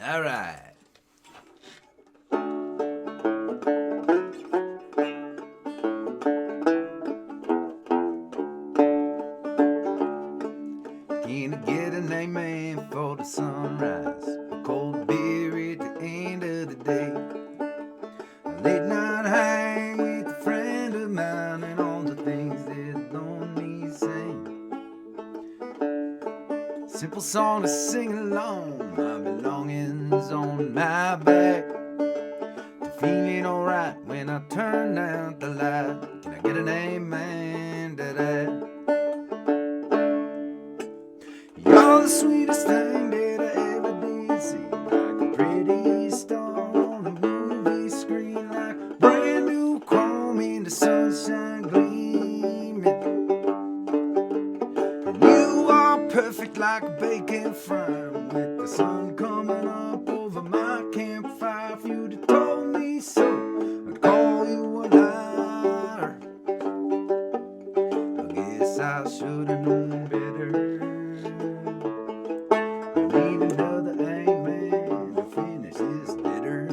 All right. Can I get an amen for the sunrise? A cold beer at the end of the day. A late night hang with a friend of mine and all the things that don't need saying. Simple song to sing along. My belongings on my back. Feeling alright when I turn out the light. Can I get an amen to that? You're the sweetest thing that I ever did see. Like a pretty star on a movie screen. Like brand new chrome in the sunshine gleaming. And you are perfect like a bacon fry. With the sun coming up over my campfire. If you'd have told me so, I'd call you a liar. I guess I should have known better. I need another amen to finish this letter.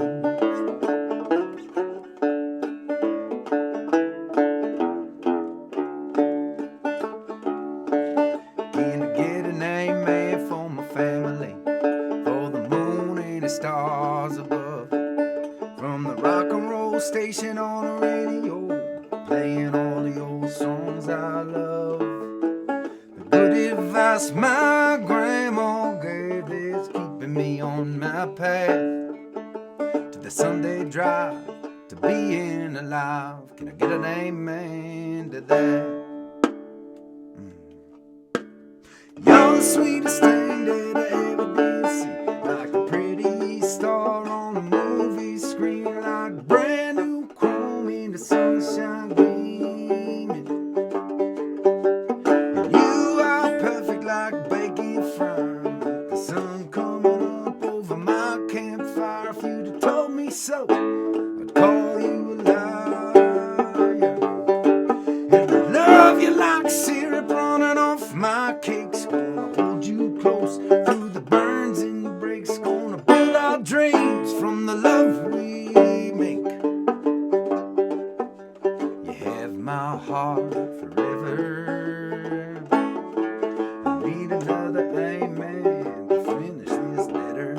Can I get an amen for my family? For the moon and the stars above. From the rock and roll station on the radio, playing all the old songs I love. The good advice my grandma gave that's keeping me on my path to the Sunday drive, to being alive. Can I get an amen to that? You're the sweetest thing that I ever did see. Like a pretty star on a movie screen. Like brand new chrome in the sunshine gleaming. And you are perfect like bacon frying. The sun coming up over my campfire. If you'd have told me so, I'd call you a liar. And I love you like syrup running off my cakes. Gonna hold you close through the burns and the breaks. Gonna build our dreams from the love we make. You have my heart forever. I need another amen to finish this letter.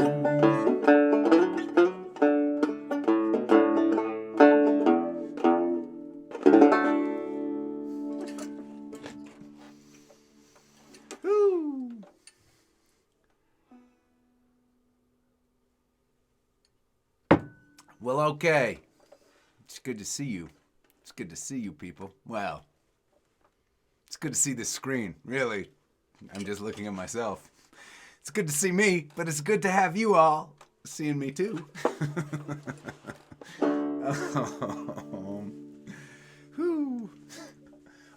Woo. Well, okay. It's good to see you. It's good to see you, people. Well, it's good to see this screen, really. I'm just looking at myself. It's good to see me, but it's good to have you all seeing me too.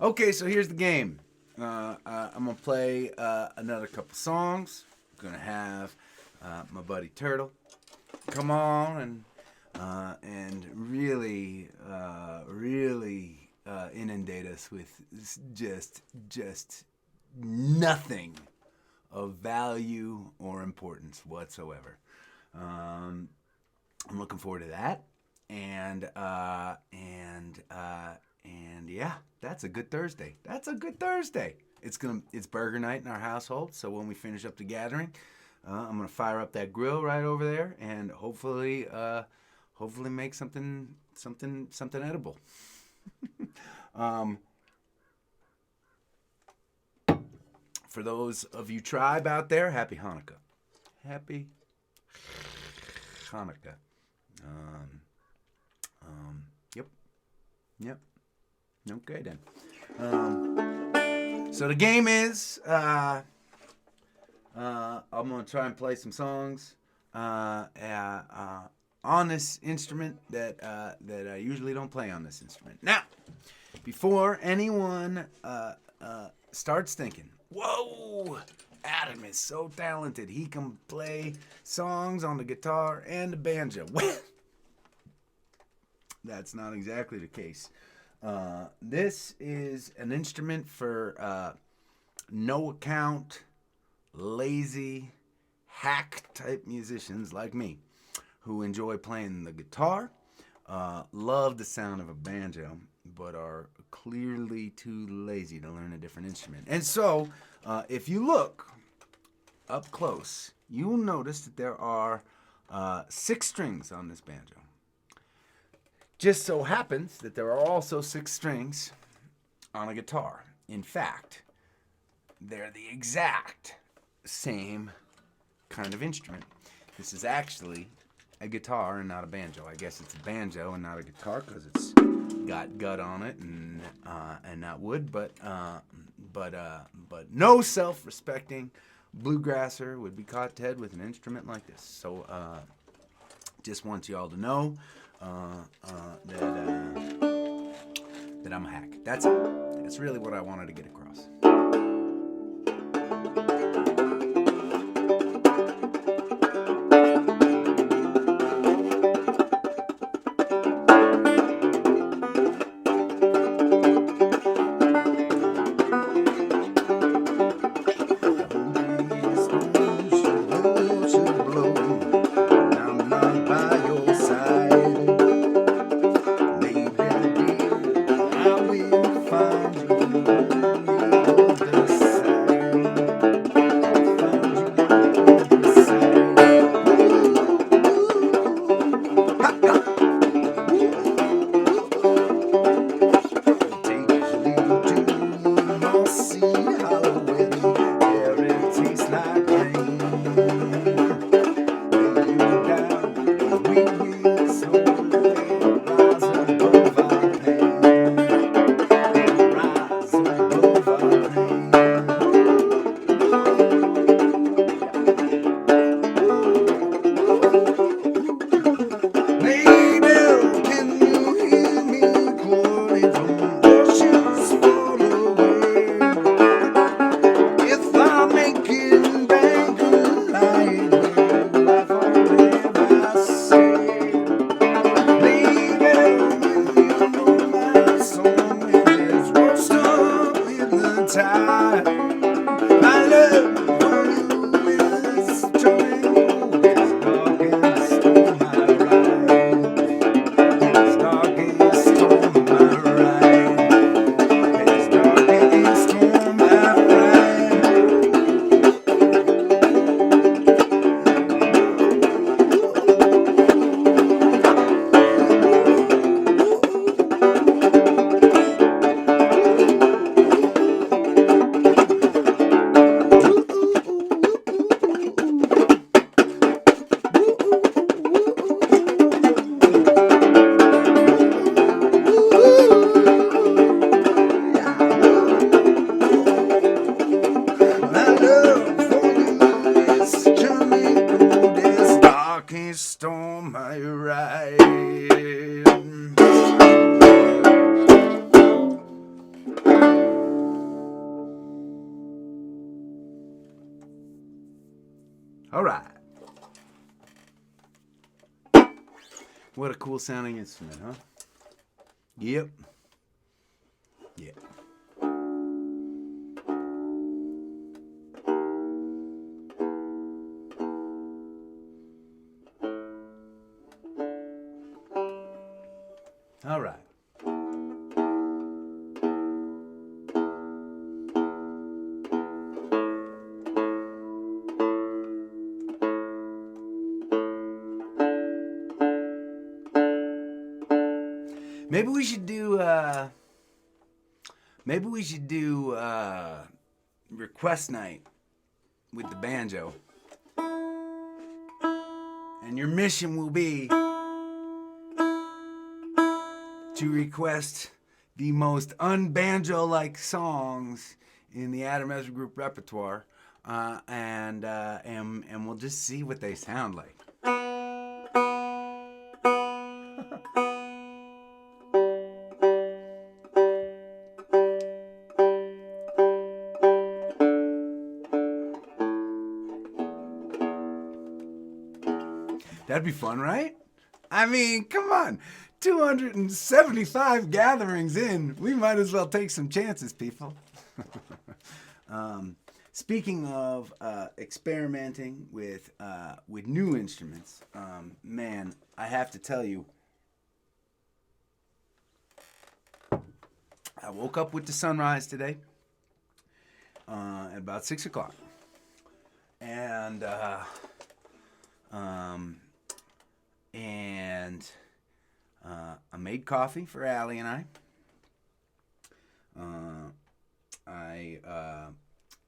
Okay, so here's the game. I'm going to play another couple songs. I'm going to have my buddy Turtle come on and really inundate us with just nothing of value or importance whatsoever. I'm looking forward to that, and yeah, that's a good Thursday. That's a good Thursday. It's burger night in our household, so when we finish up the gathering, I'm gonna fire up that grill right over there, and hopefully make something edible. For those of you tribe out there, happy Hanukkah. Happy Hanukkah. Yep. Okay then. So the game is I'm gonna try and play some songs on this instrument that I usually don't play on this instrument. Now, before anyone starts thinking, whoa, Adam is so talented, he can play songs on the guitar and the banjo. Well, that's not exactly the case. This is an instrument for no account, lazy, hack type musicians like me who enjoy playing the guitar, love the sound of a banjo, but are clearly too lazy to learn a different instrument. And so, if you look up close, you will notice that there are 6 strings on this banjo. Just so happens that there are also 6 strings on a guitar. In fact, they're the exact same kind of instrument. This is actually a guitar and not a banjo. I guess it's a banjo and not a guitar because it's got gut on it and not wood. But no self-respecting bluegrasser would be caught dead with an instrument like this. So just want you all to know that I'm a hack. That's it. That's really what I wanted to get across. Stole my ride. All right. What a cool sounding instrument, huh? Yep. Yeah. All right. Maybe we should do request night with the banjo. And your mission will be to request the most unbanjo-like songs in the Adam Ezra Group repertoire, and we'll just see what they sound like. That'd be fun, right? I mean, come on. 275 gatherings in. We might as well take some chances, people. Speaking of experimenting with new instruments, man, I have to tell you, I woke up with the sunrise today at about 6 o'clock, and I made coffee for Allie and I.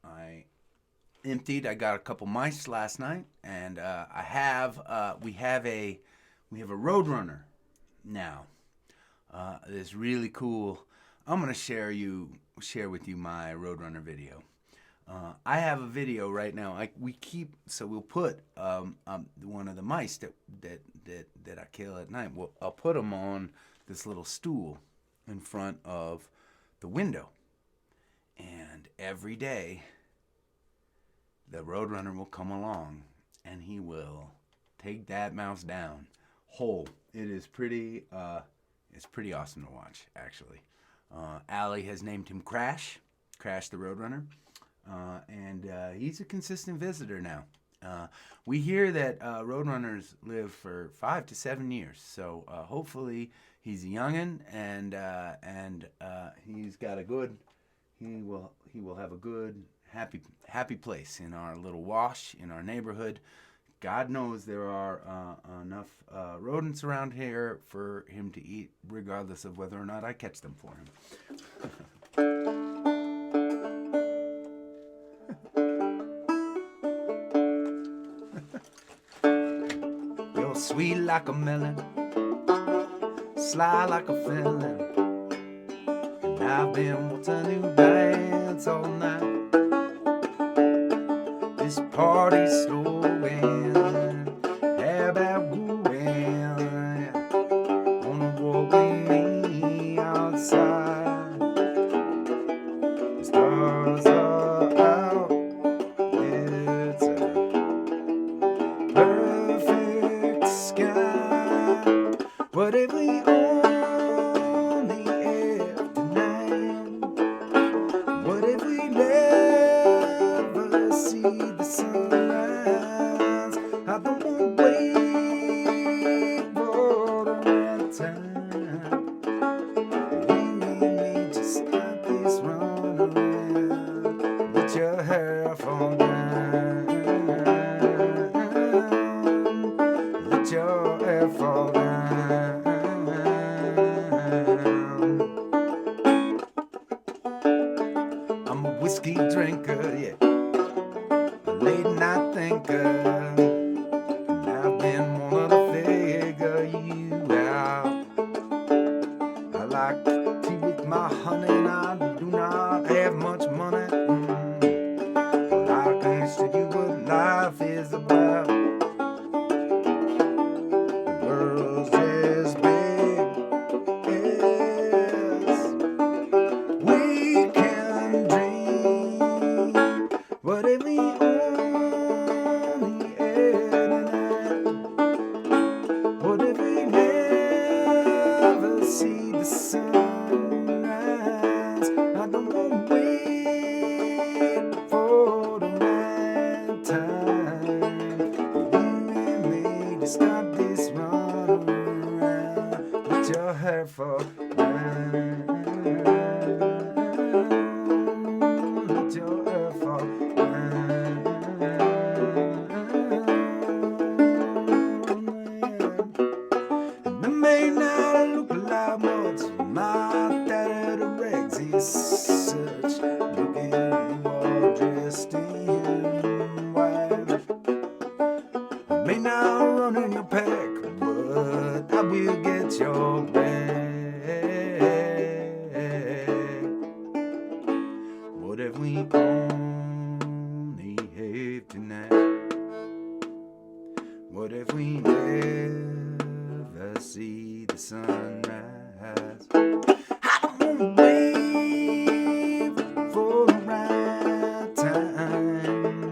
I emptied. I got a couple mice last night, and we have a Roadrunner now. It's really cool. I'm gonna share with you my Roadrunner video. I have a video right now. We'll put one of the mice that I kill at night. I'll put them on this little stool in front of the window, and every day the Roadrunner will come along and he will take that mouse down whole. It is pretty awesome to watch, actually. Allie has named him Crash the Roadrunner, and he's a consistent visitor now. We hear that Roadrunners live for 5 to 7 years, so hopefully he's a youngin', and he's got a good. He will have a good, happy place in our little wash in our neighborhood. God knows there are enough rodents around here for him to eat, regardless of whether or not I catch them for him. You're sweet like a melon, sly like a felon, and I've been wanting to dance all night. This party's slowing, how about wooing? Wanna walk with me outside? The stars are out, it's a perfect sky. What if we only have tonight? What if we never see the sunrise? I don't want to wait for the right time. You and me just stop this run around. Let your hair fall down. Let your hair fall down. I'm a whiskey drinker, yeah, a late night thinker, and I've been wanting to figure you out. I like tea with my honey, and I do not have much money, but I can show you what life is about. The world's as big as we can dream. What if we only had tonight? What if we never see the sunrise? I don't want to wait for the right time. You and me to stop this run around. Let your hair fall down. Let your hair fall down. And I may not look like much, my daddy the regs is such. Look at you all dressed in white. I may not run in your pack, but I will get your back. What if we only have tonight? What if we never see the sunrise? I don't wanna wait for the right time.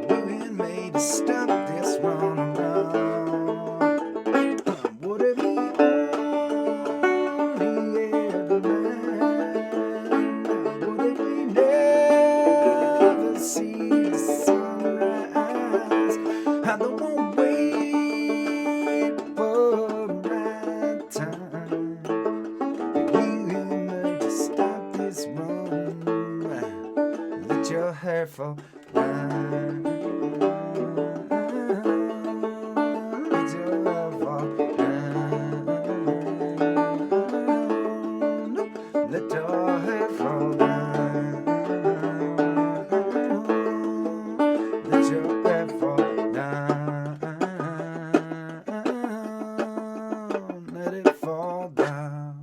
You and me to stop this run around. What if we only had tonight? What if we never see Let your head fall down. Let your head fall down. Let your head fall down. Let it fall down.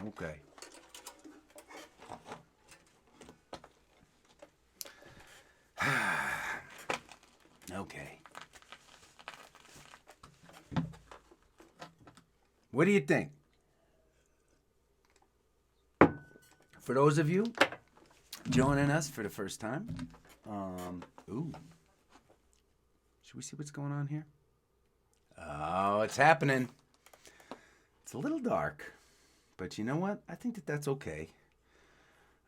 Okay. Okay. What do you think? For those of you joining us for the first time, ooh, should we see what's going on here? Oh, it's happening. It's a little dark, but you know what? I think that's okay.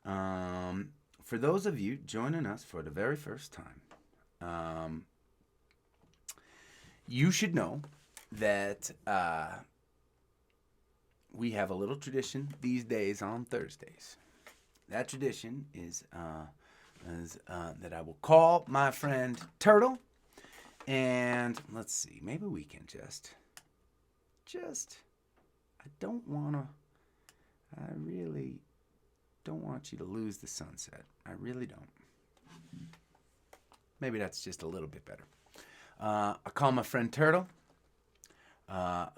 For those of you joining us for the very first time, you should know that we have a little tradition these days on Thursdays. That tradition is that I will call my friend Turtle, and let's see, maybe we can just I really don't want you to lose the sunset. I really don't. Maybe that's just a little bit better. I call my friend Turtle,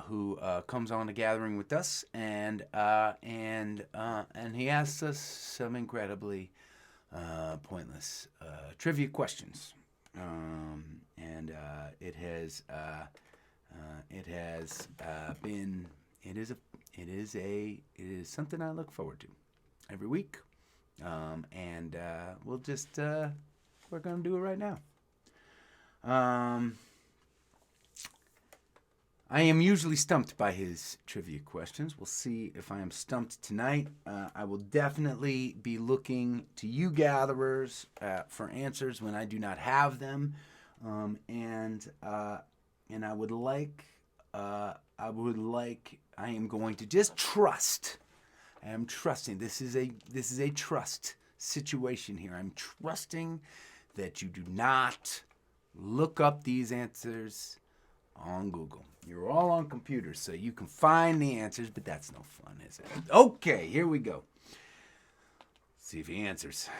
who comes on the gathering with us, and he asks us some incredibly pointless trivia questions, and it is something I look forward to every week, and we're gonna do it right now. I am usually stumped by his trivia questions. We'll see if I am stumped tonight. I will definitely be looking to you gatherers for answers when I do not have them, and I am going to just trust. I am trusting. This is a trust situation here. I'm trusting that you do not look up these answers on Google. You're all on computers, so you can find the answers, but that's no fun, is it? Okay, here we go. Let's see if he answers.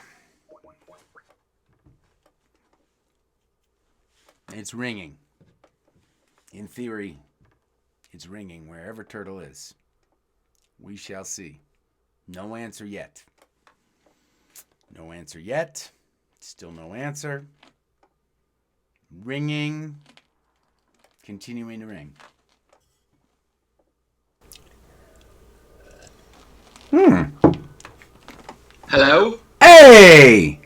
It's ringing. In theory, it's ringing wherever Turtle is. We shall see. No answer yet. No answer yet. Still no answer. Ringing. Continuing to ring. Hello? Hey!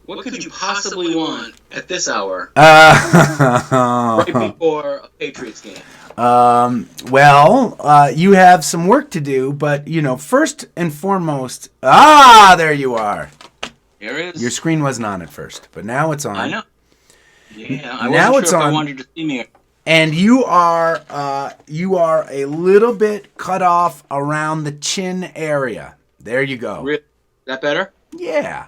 What could you possibly want at this hour? Right before a Patriots game. You have some work to do, but, first and foremost... there you are. Here it is. Your screen wasn't on at first, but now it's on. I know. Yeah, I wasn't sure if I wanted to see me. And you are a little bit cut off around the chin area. There you go. Is that better? Yeah.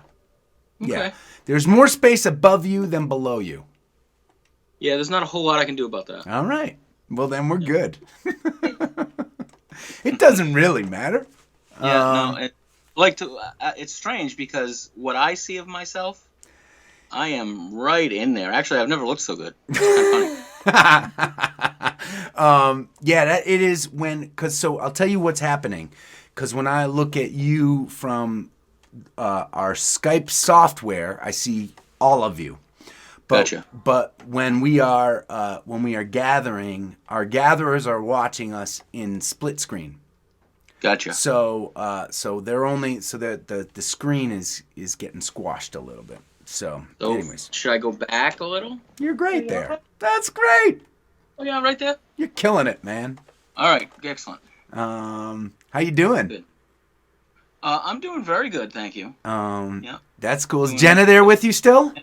Okay. Yeah. There's more space above you than below you. Yeah, there's not a whole lot I can do about that. All right. Well, then we're good. It doesn't really matter. Yeah, it's strange because what I see of myself, I am right in there. Actually, I've never looked so good. It's kind of funny. It is so I'll tell you what's happening. Because when I look at you from our Skype software, I see all of you. Gotcha. But when we are gathering, our gatherers are watching us in split screen. Gotcha. So they're only the screen is getting squashed a little bit. So anyways, should I go back a little? You're great there. That's great. Oh yeah, right there. You're killing it, man. All right, excellent. How you doing? Good. I'm doing very good, thank you. Yeah. That's cool. Is Jenna there with you still?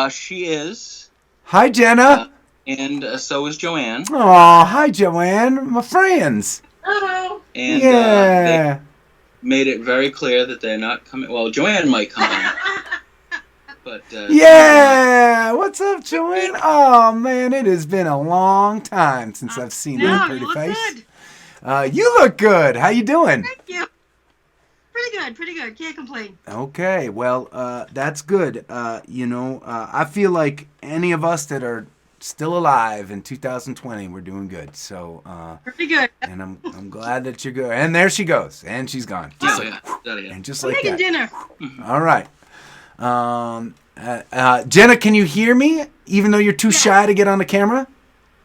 She is. Hi, Jenna. And so is Joanne. Oh, hi, Joanne. My friends. Hello. And made it very clear that they're not coming. Well, Joanne might come on. But, yeah! What's up, Joanne? Oh, man, it has been a long time since I've seen that pretty you look face. good. You look good. How you doing? Thank you. Pretty good. Can't complain. Okay, well, that's good. I feel like any of us that are still alive in 2020, we're doing good. So, Pretty good. and I'm glad that you're good. And there she goes, and she's gone. Just and just I'm like making that. dinner. All right. Jenna, can you hear me? Even though you're too shy to get on the camera?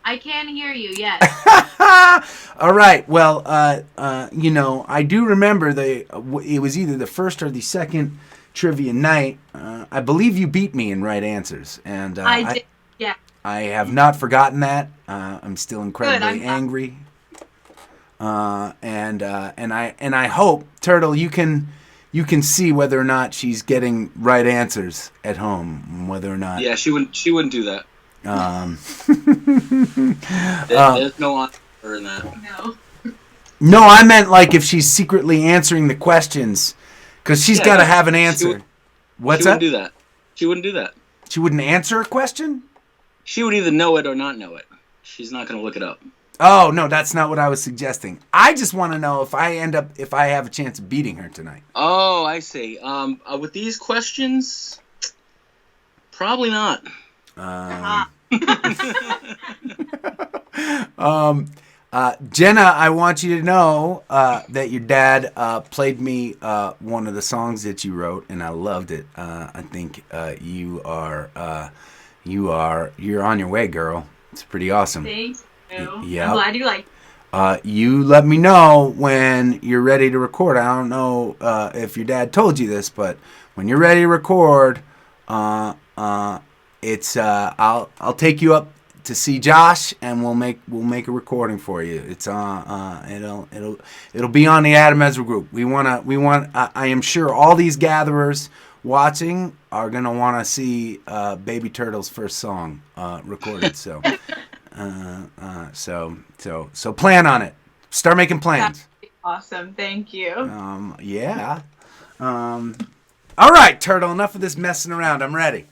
I can hear you, yes. All right. Well, I do remember it was either the first or the second trivia night. I believe you beat me in right answers, and I did, yeah. I have not forgotten that. I'm still incredibly Good, angry. And I hope, Turtle, you can see whether or not she's getting right answers at home, whether or not. Yeah, she wouldn't do that. There's no honor in that. No. No, I meant like if she's secretly answering the questions, because she's got to have an answer. What's that? She wouldn't do that. She wouldn't do that. She wouldn't answer a question? She would either know it or not know it. She's not going to look it up. Oh, no, that's not what I was suggesting. I just want to know if I have a chance of beating her tonight. Oh, I see. With these questions, probably not. Jenna, I want you to know that your dad played me one of the songs that you wrote, and I loved it. I think you're on your way, girl. It's pretty awesome. Thanks. Yeah. I'm glad you like it. You let me know when you're ready to record. I don't know if your dad told you this, but when you're ready to record, it's I'll take you up to see Josh, and we'll make a recording for you. It's it'll be on the Adam Ezra group. I am sure all these gatherers watching are gonna want to see Baby Turtle's first song recorded. So. So plan on it. Start making plans. Awesome. Thank you. Yeah. All right, Turtle. Enough of this messing around. I'm ready.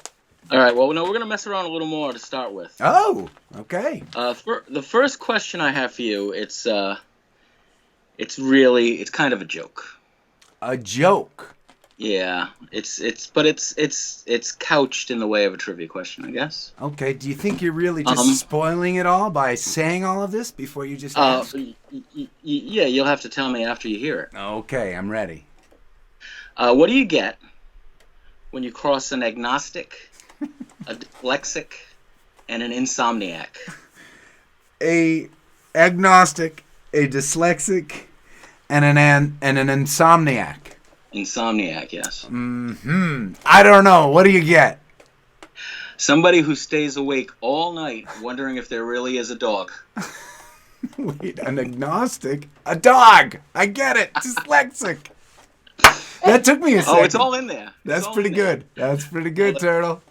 All right. Well, no, we're gonna mess around a little more to start with. Oh, okay. The first question I have for you, it's kind of a joke. A joke. Yeah, it's couched in the way of a trivia question, I guess. Okay. Do you think you're really just spoiling it all by saying all of this before you just ask? Yeah, you'll have to tell me after you hear it. Okay, I'm ready. What do you get when you cross an agnostic, a dyslexic, and an insomniac? A agnostic, a dyslexic, and an insomniac. Insomniac, yes. I don't know. What do you get? Somebody who stays awake all night wondering if there really is a dog. Wait, an agnostic? A dog! I get it. Dyslexic. That took me a second. Oh, it's all in there. That's pretty good. That's pretty good, Turtle.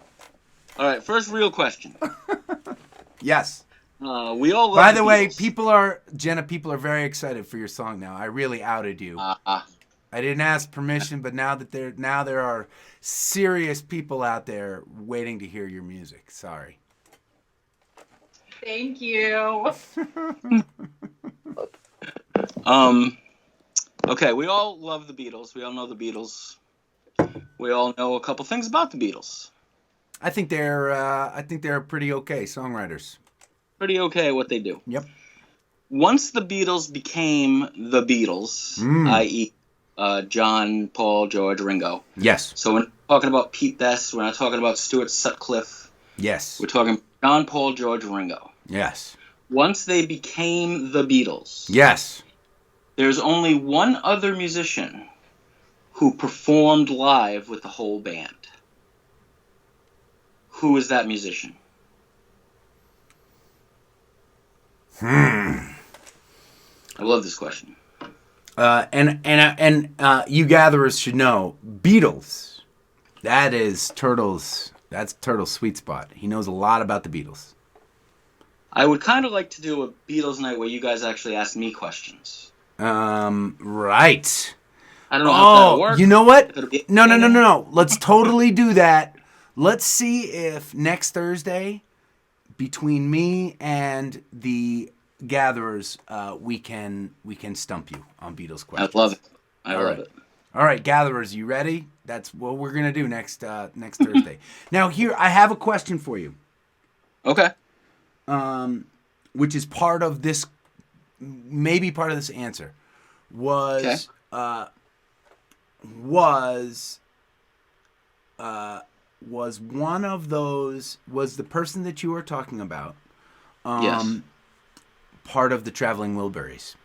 All right, first real question. Yes. We all love By the way, Beatles. Jenna, people are very excited for your song now. I really outed you. I didn't ask permission, but now there are serious people out there waiting to hear your music. Sorry. Thank you. Okay, we all love the Beatles. We all know the Beatles. We all know a couple things about the Beatles. I think they're pretty okay songwriters. Pretty okay at what they do. Yep. Once the Beatles became the Beatles, i.e., John, Paul, George, Ringo. Yes. So we're not talking about Pete Best. We're not talking about Stuart Sutcliffe. Yes. We're talking John, Paul, George, Ringo. Yes. Once they became the Beatles. Yes. There's only one other musician who performed live with the whole band. Who is that musician? I love this question. And you gatherers should know, Beatles. That's Turtle's sweet spot. He knows a lot about the Beatles. I would kind of like to do a Beatles night where you guys actually ask me questions. Right. I don't know how that'll work. You know what? If it'll be- No. Let's totally do that. Let's see if next Thursday, between me and the gatherers, we can stump you on Beatles questions. I love it. I love it. All right, gatherers, you ready? That's what we're gonna do next Thursday. Now, here I have a question for you. Okay. Which is part of this, maybe part of this answer. Was one of those, was the person that you were talking about Yes. part of the Traveling Wilburys?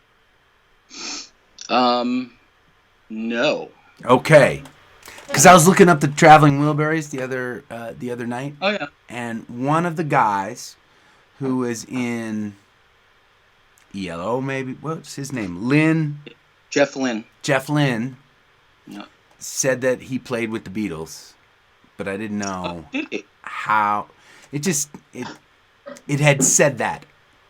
No. Okay. Because I was looking up the Traveling Wilburys the other night. Oh, yeah. And one of the guys who is in ELO, maybe, what's his name? Jeff Lynne. Jeff Lynne No. said that he played with the Beatles, but I didn't know how. It had said that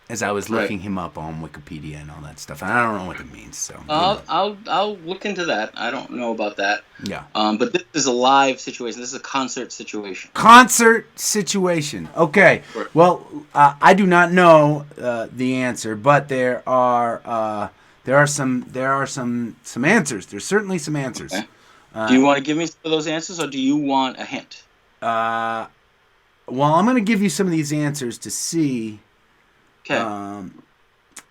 as I was looking him up on Wikipedia and all that stuff, and I don't know what it means. So I'll look into that. I don't know about that. Yeah. But this is a live situation. This is a concert situation. Concert situation. Okay. Right. Well, I do not know the answer, but there are some answers. There's certainly some answers. Okay. Do you want to give me some of those answers, or do you want a hint? Well, I'm going to give you some of these answers to see. Okay.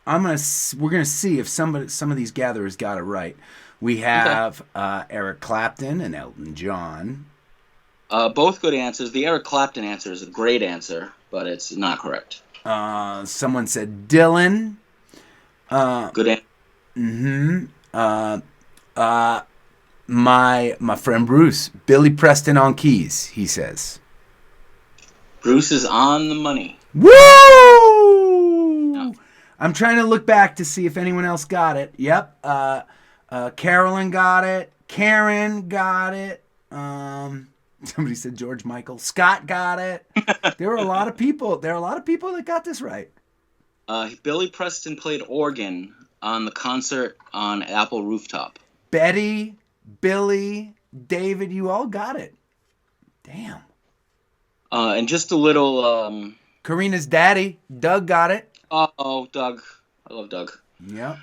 We're gonna see if some of these gatherers got it right. We have Eric Clapton and Elton John. Both good answers. The Eric Clapton answer is a great answer, but it's not correct. Someone said Dylan. Good answer. My friend Bruce, Billy Preston on keys. He says. Bruce is on the money. Woo! No. I'm trying to look back to see if anyone else got it. Yep. Carolyn got it. Karen got it. Somebody said George Michael. Scott got it. There were a lot of people. There are a lot of people that got this right. Billy Preston played organ on the concert on Apple Rooftop. Betty, Billy, David, you all got it. Damn. And just a little... Karina's daddy, Doug, got it. Oh, Doug. I love Doug. Yeah.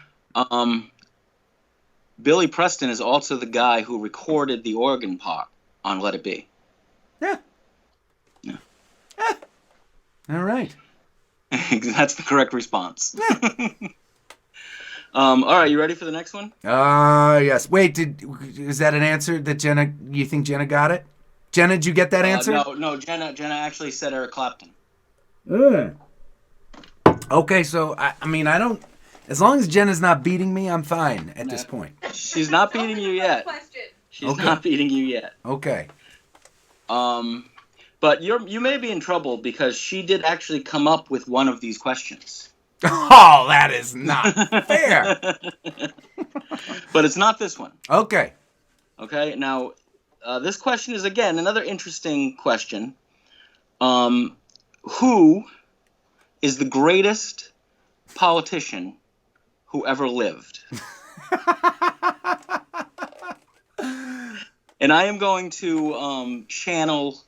Billy Preston is also the guy who recorded the organ part on Let It Be. Yeah. All right. That's the correct response. All right, you ready for the next one? Yes. Wait, is that an answer that Jenna, you think Jenna got it? Jenna, did you get that answer? No, Jenna actually said Eric Clapton. Okay, so I mean, I don't. As long as Jenna's not beating me, I'm fine at this point. She's not beating you yet. She's not beating you yet. Okay. But you may be in trouble because she did actually come up with one of these questions. Oh, that is not fair. But it's not this one. Okay. Okay. Now, this question is again another interesting question. Who is the greatest politician who ever lived? And I am going to channel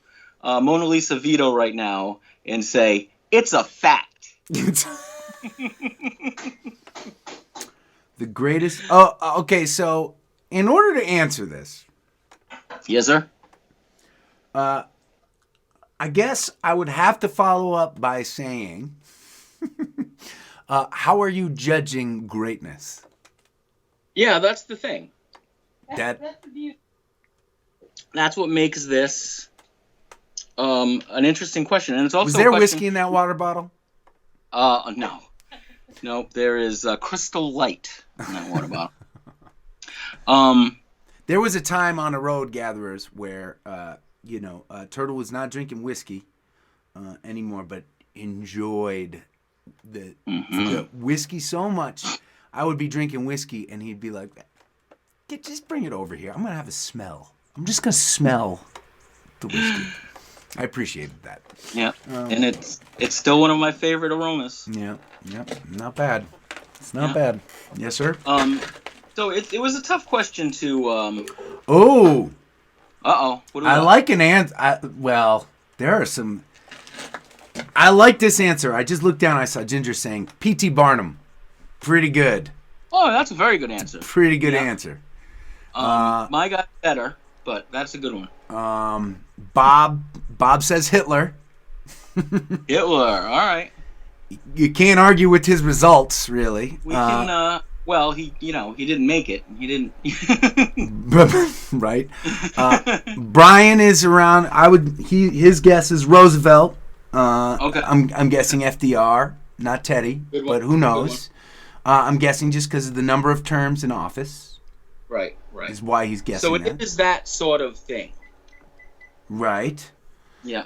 Mona Lisa Vito right now and say, it's a fact. The greatest... Oh, okay, so in order to answer this... Yes, sir? I guess I would have to follow up by saying, how are you judging greatness? Yeah, that's the thing. That's what makes this an interesting question, and it's also was there whiskey in that water bottle? No. There is Crystal Light in that water bottle. There was a time on the road, gatherers, where Turtle was not drinking whiskey anymore, but enjoyed the whiskey so much. I would be drinking whiskey, and he'd be like, just bring it over here. I'm going to have a smell. I'm just going to smell the whiskey. I appreciated that. Yeah, and it's still one of my favorite aromas. Yeah, not bad. It's not bad. Yes, sir? So it was a tough question to. Oh, What do we I got? like an answer. Well, there are some. I like this answer. I just looked down. I saw Ginger saying P.T. Barnum. Pretty good. Oh, that's a very good answer. Pretty good Yeah. answer. My guy's better, but that's a good one. Bob says Hitler. Hitler. All right. You can't argue with his results, really. We can. Well, he didn't make it. He didn't. Right. Brian is around. His guess is Roosevelt. Okay. I'm guessing FDR, not Teddy, Good one. but who knows? I'm guessing just because of the number of terms in office Right. is why he's guessing So that. it is that sort of thing. Right. Yeah.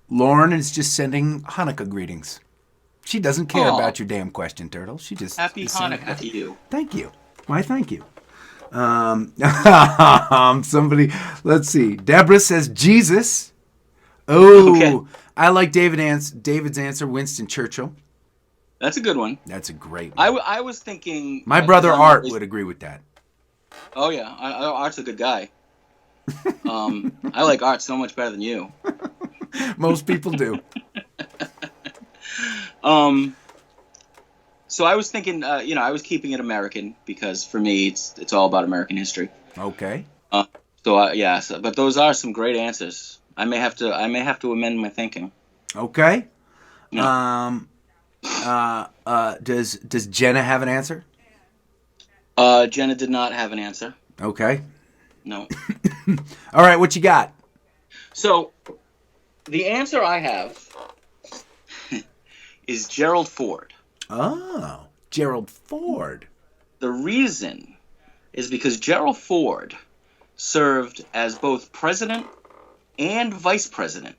Lauren is just sending Hanukkah greetings. She doesn't care Aw. about your damn question, Turtle. She just Happy is saying- Hanukkah to you. Thank you. Why, thank you. Somebody, let's see. Deborah says Jesus. Oh, Okay. I like David's answer, Winston Churchill. That's a good one. That's a great one. I was thinking. My brother Art would agree with that. Oh yeah, Art's a good guy. I like Art so much better than you. Most people do. So I was thinking, I was keeping it American because for me, it's all about American history. Okay. But those are some great answers. I may have to amend my thinking. Okay. Yeah. Does Jenna have an answer? Jenna did not have an answer. Okay. No. All right, what you got? So, the answer I have is Gerald Ford. Oh, Gerald Ford. The reason is because Gerald Ford served as both president and vice president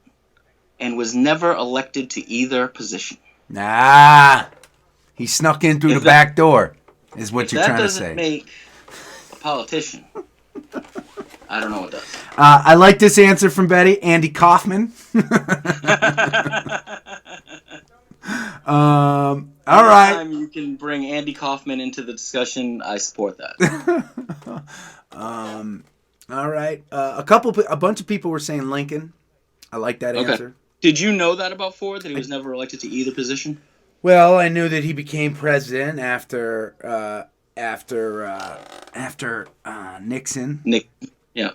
and was never elected to either position. He snuck in through If the that- back door, is what If you're that trying to doesn't say. make a politician, I don't know what does. I like this answer from Betty. Andy Kaufman. All right. Anytime you can bring Andy Kaufman into the discussion, I support that. All right. A bunch of people were saying Lincoln. I like that Okay. answer. Did you know that about Ford, that he was never elected to either position? Well, I knew that he became president after Nixon. Nick, yeah.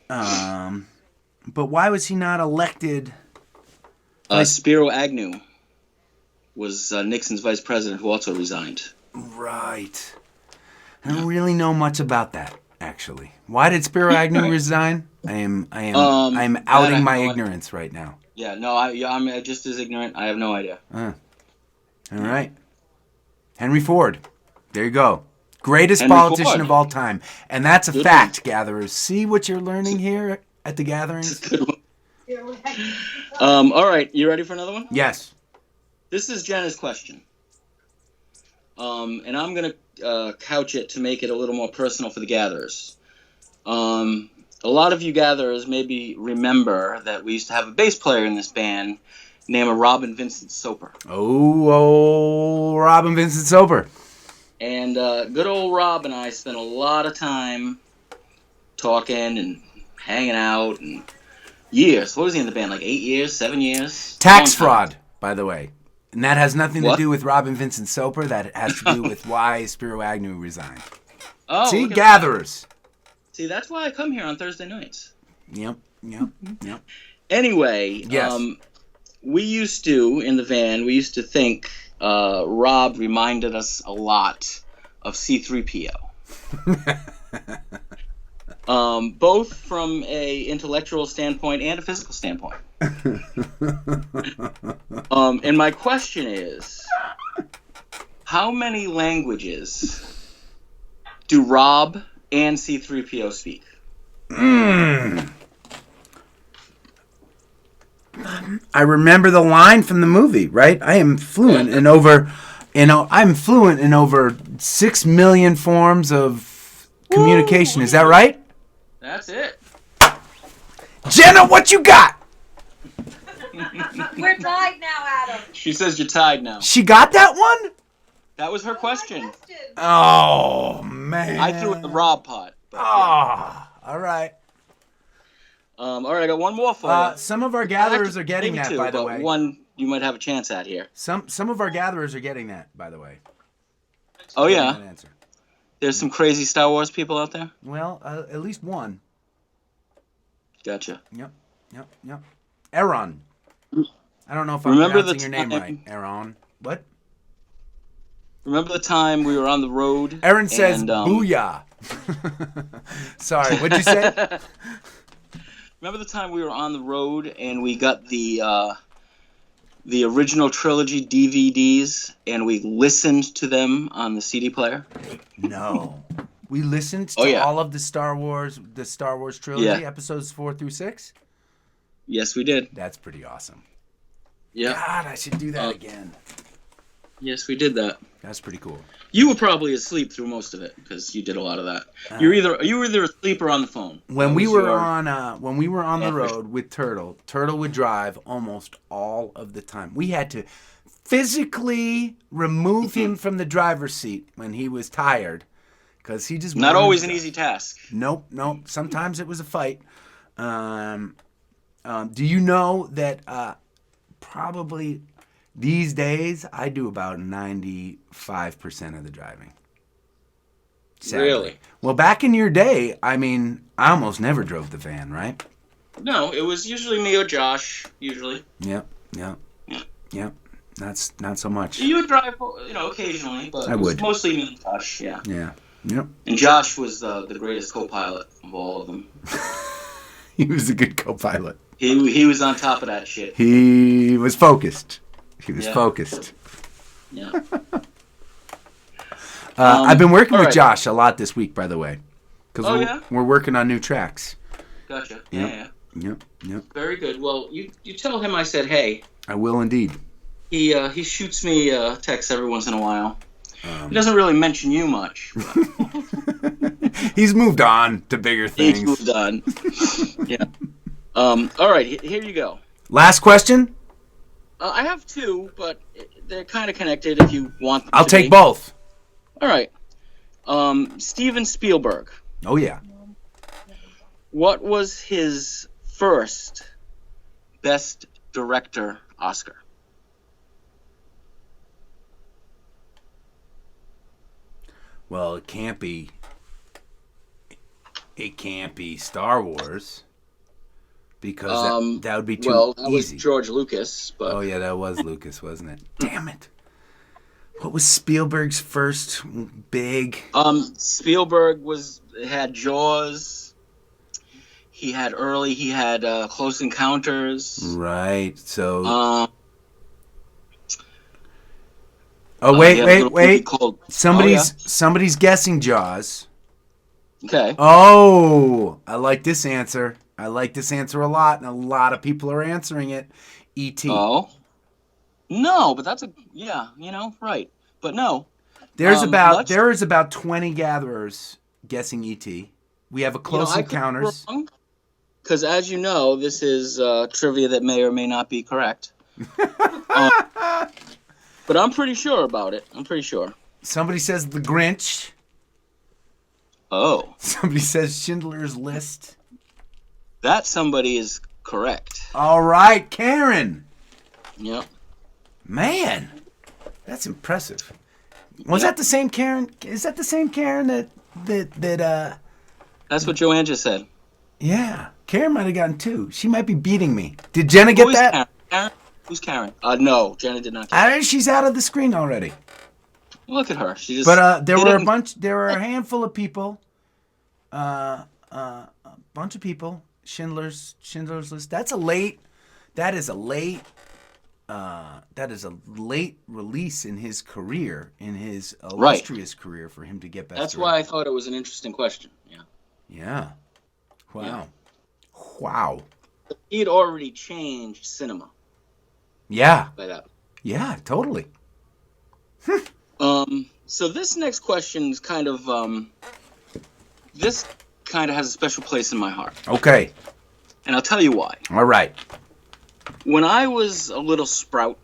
But why was he not elected? Spiro Agnew was Nixon's vice president, who also resigned. Right. I don't really know much about that, actually. Why did Spiro Agnew resign? I'm outing my ignorance right now. Yeah, no, I'm just as ignorant. I have no idea. All right. Henry Ford. There you go. Greatest Henry politician Ford. of all time. And that's a Good fact, gatherers. See what you're learning here at the gatherings? Good one. All right, you ready for another one? Yes. This is Jenna's question. And I'm going to couch it to make it a little more personal for the gatherers. A lot of you gatherers maybe remember that we used to have a bass player in this band named Robin Vincent Soper. Oh, Robin Vincent Soper. And good old Rob and I spent a lot of time talking and hanging out and years. What was he in the band, like 8 years, 7 years? Tax Long time. fraud, by the way. And that has nothing to What? do with Robin Vincent Soper. That has to do with why Spiro Agnew resigned. Oh, See, look at gatherers. that. See, that's why I come here on Thursday nights. Yep. Anyway, Yes. we used to think Rob reminded us a lot of C3PO. Both from a intellectual standpoint and a physical standpoint. And my question is, how many languages do Rob and C3PO speak? I remember the line from the movie, right? I am fluent in over 6 million forms of communication. Is that right? That's it. Jenna, what you got? We're tied now, Adam. She says you're tied now. She got that one? That was her question. Oh, man. I threw it in the Rob pot. But, Oh, all right. all right, I got one more for you. Some of our gatherers are getting Maybe that, two, by the but way. one you might have a chance at here. Some of our gatherers are getting that, by the way. Oh, yeah? That answer. There's some crazy Star Wars people out there? Well, at least one. Gotcha. Yep. Aaron. I don't know if I'm Remember pronouncing the your name time- right. Aaron. What? Remember the time we were on the road? Aaron says, and, booyah. Sorry, what'd you say? Remember the time we were on the road and we got the original trilogy DVDs and we listened to them on the CD player? No. We listened to yeah. all of the Star Wars trilogy, Yeah. episodes 4 through 6? Yes, we did. That's pretty awesome. Yeah. God, I should do that again. Yes, we did that. That's pretty cool. You were probably asleep through most of it because you did a lot of that. You were either asleep or on the phone. When we were on the Yeah, for road with Turtle would drive almost all of the time. We had to physically remove him from the driver's seat when he was tired because he just Not wanted always to an drive. easy task. Nope. Sometimes it was a fight. Do you know that probably these days I do about 95% of the driving? Sadly. Really? Well, back in your day, I mean, I almost never drove the van, right? No, it was usually me or Josh, usually. Yep. That's not so much. You would drive, occasionally, but I it was would. mostly me and Josh, yeah. Yeah. Yep. And Josh was the greatest co-pilot of all of them. He was a good co-pilot. He was on top of that shit. He was focused. Yeah. Focused. Yeah. I've been working all with right. Josh a lot this week, by the way. Because Oh, yeah? we're working on new tracks. Gotcha. Yep. Yeah. Yep. Very good. Well, you tell him I said hey. I will indeed. He shoots me texts every once in a while. He doesn't really mention you much. But He's moved on to bigger things. he's moved on. Yeah. All right. Here you go. Last question? I have two, but they're kind of connected if you want them I'll to take be. both. All right. Steven Spielberg. Oh, yeah. What was his first Best Director Oscar? Well, it can't be Star Wars. Because that would be too well, that easy. was George Lucas, but Oh, yeah, that was Lucas, wasn't it? Damn it. What was Spielberg's first big... Spielberg had Jaws. He had Close Encounters. Right, so... Um, wait. he had a little movie called- Somebody's guessing Jaws. Okay. Oh, I like this answer. I like this answer a lot, and a lot of people are answering it. E.T. Oh. No, but that's right. But no. There is about 20 gatherers guessing E.T. We have a Close Encounters. Because as you know, this is trivia that may or may not be correct. But I'm pretty sure about it. I'm pretty sure. Somebody says The Grinch. Oh. Somebody says Schindler's List. That somebody is correct. All right, Karen. Yep. Man, that's impressive. Was that the same Karen? Is that the same Karen that That's what Joanne just said. Yeah, Karen might have gotten 2. She might be beating me. Did Jenna get that? Karen? Who's Karen? No, Jenna did not. She's out of the screen already. Look at her. She just. But there were a handful of people. A bunch of people. Schindler's List. That is a late release in his career, in his illustrious career, for him to get Best That's Director. why I thought it was an interesting question. Yeah. Yeah. Wow. Yeah. Wow. He had already changed cinema Yeah. by that. Yeah, totally. So this next question is kind of has a special place in my heart, Okay. and I'll tell you why. All right. When I was a little sprout,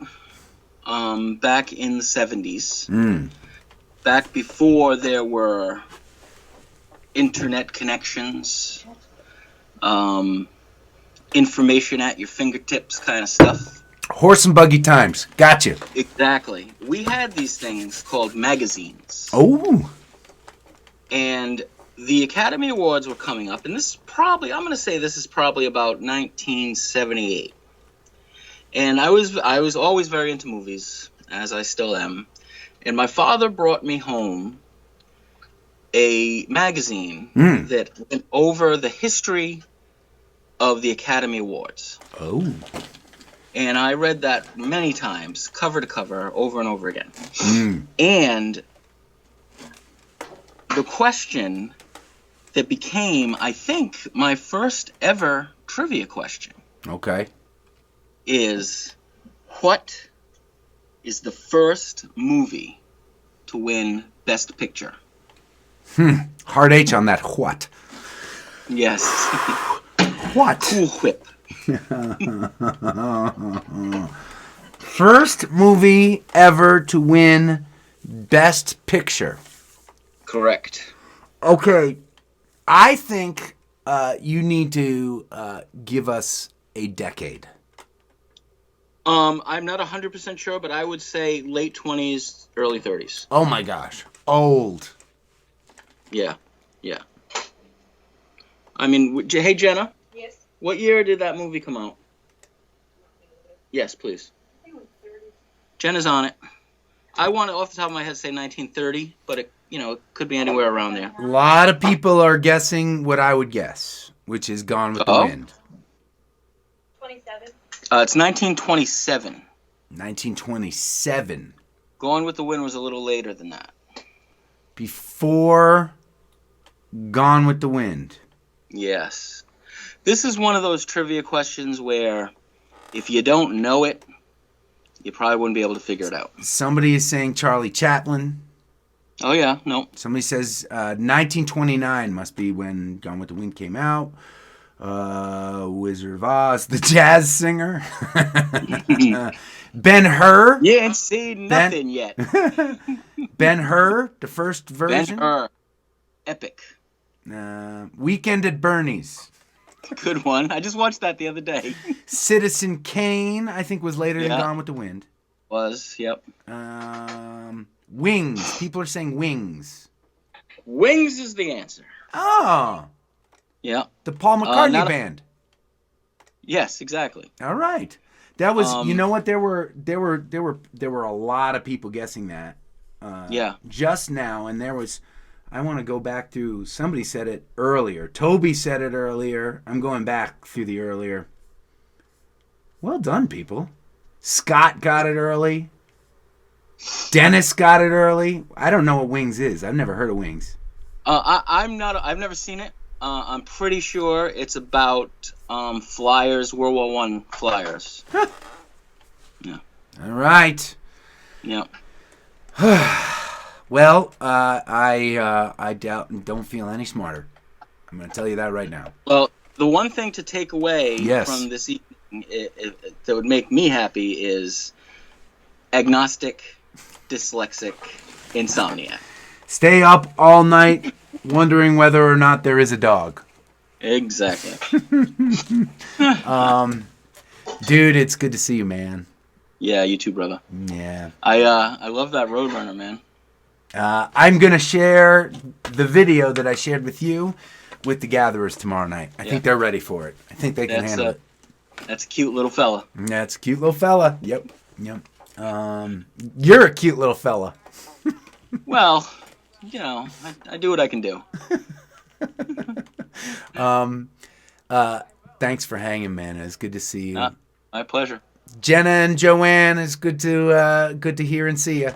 back in the 70s, back before there were internet connections, information at your fingertips kind of stuff. Horse and buggy times. Gotcha. Exactly. We had these things called magazines. Oh. And the Academy Awards were coming up, and this is probably, I'm going to say this is probably about 1978. And I was always very into movies, as I still am. And my father brought me home a magazine that went over the history of the Academy Awards. Oh. And I read that many times, cover to cover, over and over again. And the question that became, I think, my first ever trivia question. Okay. Is what is the first movie to win Best Picture? Hard H on that what. Yes. What? Cool whip. First movie ever to win Best Picture. Correct. Okay. I think you need to give us a decade. I'm not 100% sure, but I would say late 20s, early 30s. Oh my gosh. Old. Yeah. Yeah. I mean, hey, Jenna. Yes. What year did that movie come out? Yes, please. I think it was 30. Jenna's on it. I want to, off the top of my head, say 1930, but it could be anywhere around there. A lot of people are guessing what I would guess, which is Gone with the Wind. 27. It's 1927. 1927. Gone with the Wind was a little later than that. Before Gone with the Wind. Yes. This is one of those trivia questions where if you don't know it, you probably wouldn't be able to figure it out. Somebody is saying Charlie Chaplin. Oh, yeah. No. Somebody says 1929 must be when Gone with the Wind came out. Wizard of Oz, the jazz singer. Ben-Hur. You ain't seen nothing yet. Ben-Hur, the first version. Ben-Hur. Epic. Weekend at Bernie's. Good one. I just watched that the other day. Citizen Kane, I think, was later than Gone with the Wind. Was, yep. Wings. People are saying Wings. Wings is the answer. Oh. Yeah. The Paul McCartney band. Yes, exactly. All right. That was, you know what? There were a lot of people guessing that. Yeah. Just now, and there was, I want to go back through, somebody said it earlier. Toby said it earlier. I'm going back through the earlier. Well done, people. Scott got it early. Dennis got it early. I don't know what Wings is. I've never heard of Wings. I've never seen it. I'm pretty sure it's about flyers, World War I flyers. Yeah. All right. Yeah. Well, I doubt and don't feel any smarter. I'm going to tell you that right now. Well, the one thing to take away Yes. from this evening that would make me happy is agnostic, dyslexic, insomniac. Stay up all night wondering whether or not there is a dog. Exactly. Dude, it's good to see you, man. Yeah, you too, brother. Yeah. I love that Roadrunner, man. I'm going to share the video that I shared with you with the Gatherers tomorrow night. I think they're ready for it. I think they can handle it. That's a cute little fella. That's a cute little fella. Yep. You're a cute little fella. Well, I do what I can do. Thanks for hanging, man. It's good to see you. My pleasure. Jenna and Joanne, it's good to hear and see you.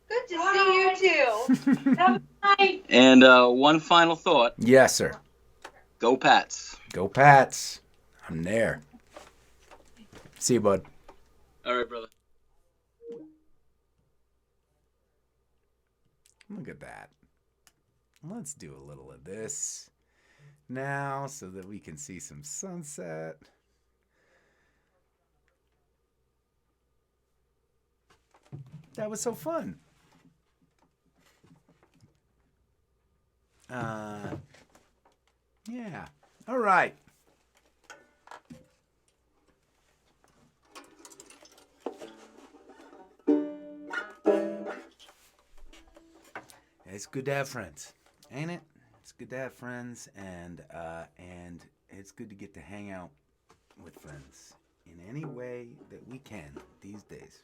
Good to see you too. Have a night. And one final thought. Yes, sir. Go Pats. Go Pats. I'm there. See you, bud. All right, brother. Look at that. Let's do a little of this now so that we can see some sunset. That was so fun. Yeah. All right. It's good to have friends, ain't it? It's good to have friends, and it's good to get to hang out with friends in any way that we can these days.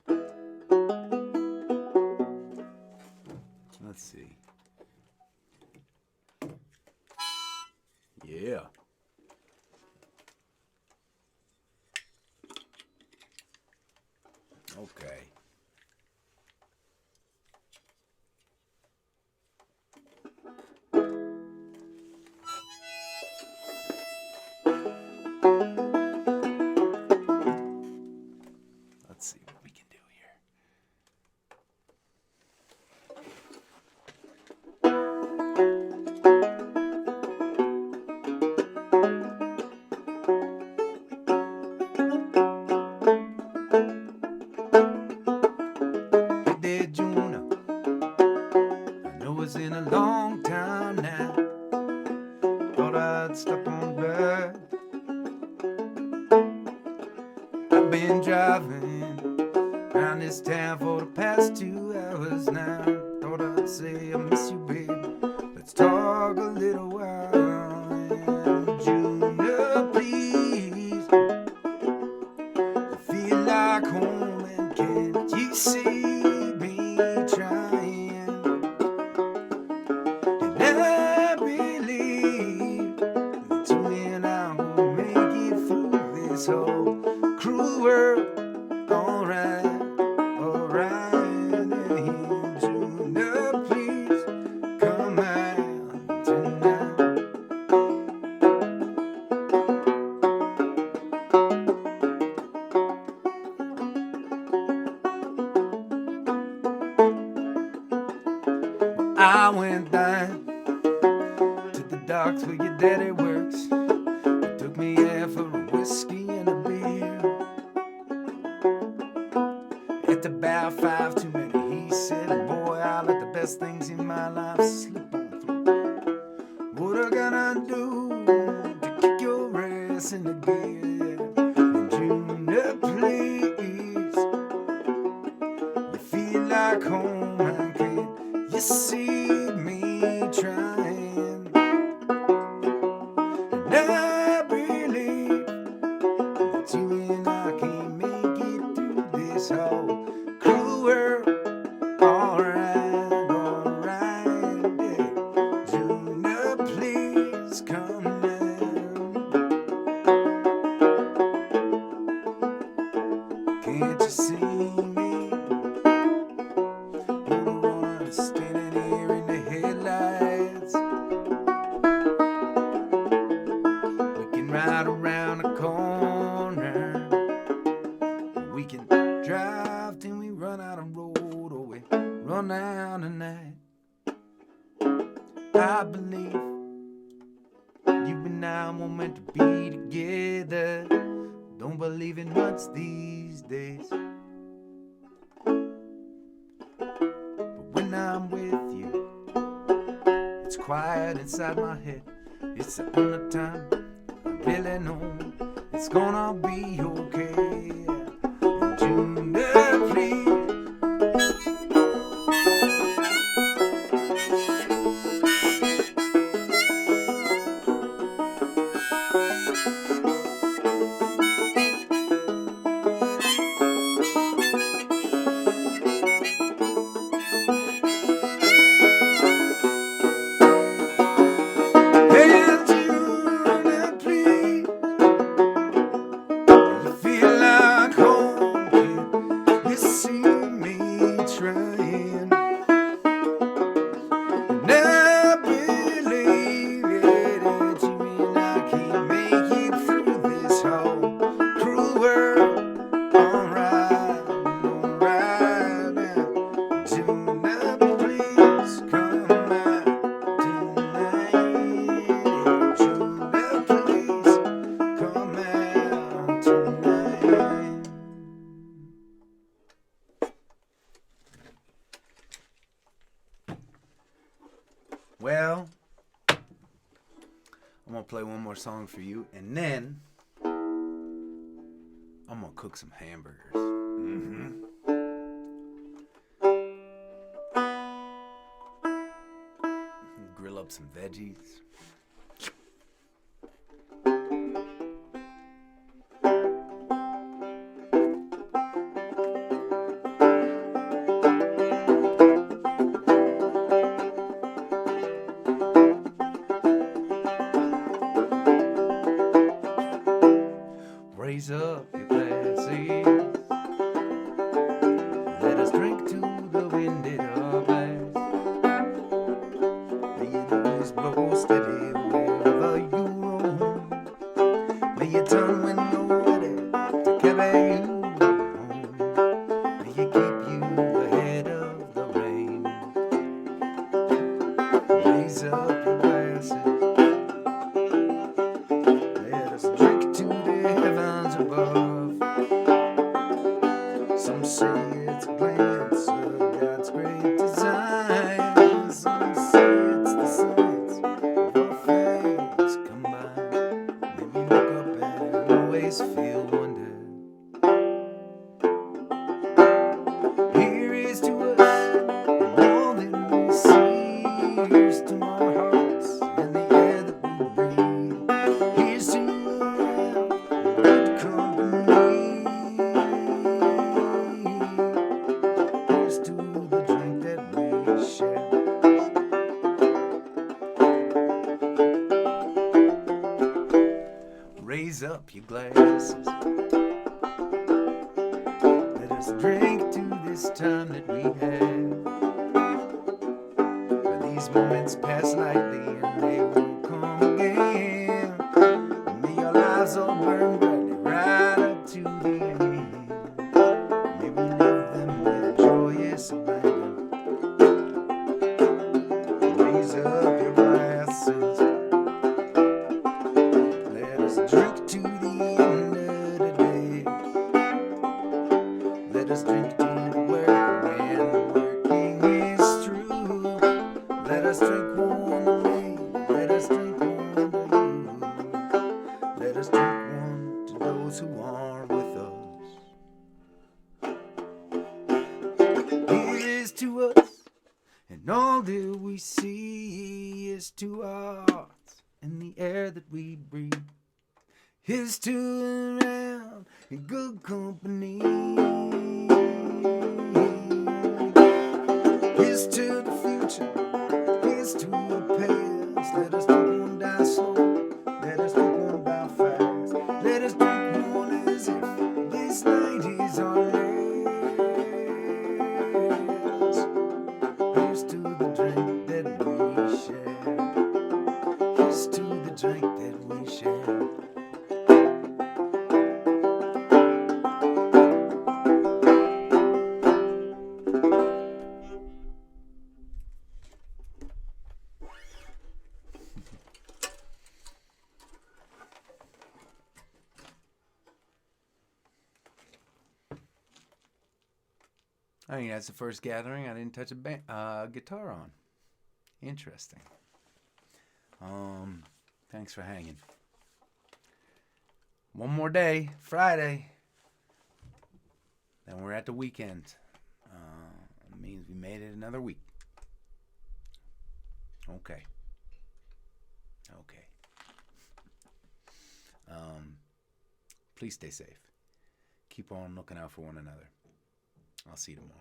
Let's see. Yeah. Okay. Let's see what we can do here. Hey there, Juna. I know it's in a long time now. Thought I'd stop on by. I've been driving around this town for the past 2 hours now. Thought I'd say I miss you, babe. Let's talk a little while. Junior, please. I feel like home, and can't you see me trying? And I believe that you and I will make it through this whole cruel world. Alright, alright. Hey, Junior, please come out tonight. I went down to the docks where your daddy works. He took me there for a whiskey and a beer. At about 5 too many, he said, boy, I let the best things in my life slip on through. What I gonna do to kick your ass into gear? And Junior, please, you feel like home, and can't you see me trying? And I believe that you and I can make it through this whole cruel world. Alright, alright, yeah. Junior, please come down. Can't you see me? You're the one standing here in the headlights. We can ride around the corner. We can drive till we run out of road, or we run down the night. I believe you and I were meant to be together. Don't believe in much these days, but when I'm with you, it's quiet inside my head. It's the only time I really know it's gonna be okay. And Junior, please. Hey, Junior, please. You feel like home, kid. Well, I'm gonna play one more song for you, and then I'm gonna cook some hamburgers. Grill up some veggies. Raise up your glasses. Let us drink to the wind in our blast. May it always blow steady wherever you roam. May it turn when you're ready to carry you home. May it keep you ahead of the rain. Raise up your glasses. Let us drink to the heavens above. Some say it's a glance of God's great design. Some say it's the science of our fates combined. When we look up and always feel wonder. Here is to us and all that we see. Here's to our hearts and the air that we breathe. Here's to good company. Here's to the drink that we share. Raise up your glasses. Let us drink to this time that we have. For these moments pass lightly and they will come again. May your lives all burn brightly right up to the end. May we live them with joyous abandon. Raise up your glasses. Let us drink to the end of the day. Let us drink to the work when the working is through. Let us drink one to me. Let us drink one to you. Let us drink one to those who are with us. Here's to us, and all that we see is to our hearts and the air that we breathe. Here's to around in good company. Here's to the future. Here's to the past. Let us drink one down slow. Let us drink one down fast. Let us drink one as if this night is our last. Here's to the drink that we share. Here's to the drink that we share. I think that's the first gathering I didn't touch a guitar on. Interesting. Thanks for hanging. One more day, Friday. Then we're at the weekend. It means we made it another week. Okay. Please stay safe. Keep on looking out for one another. I'll see you tomorrow.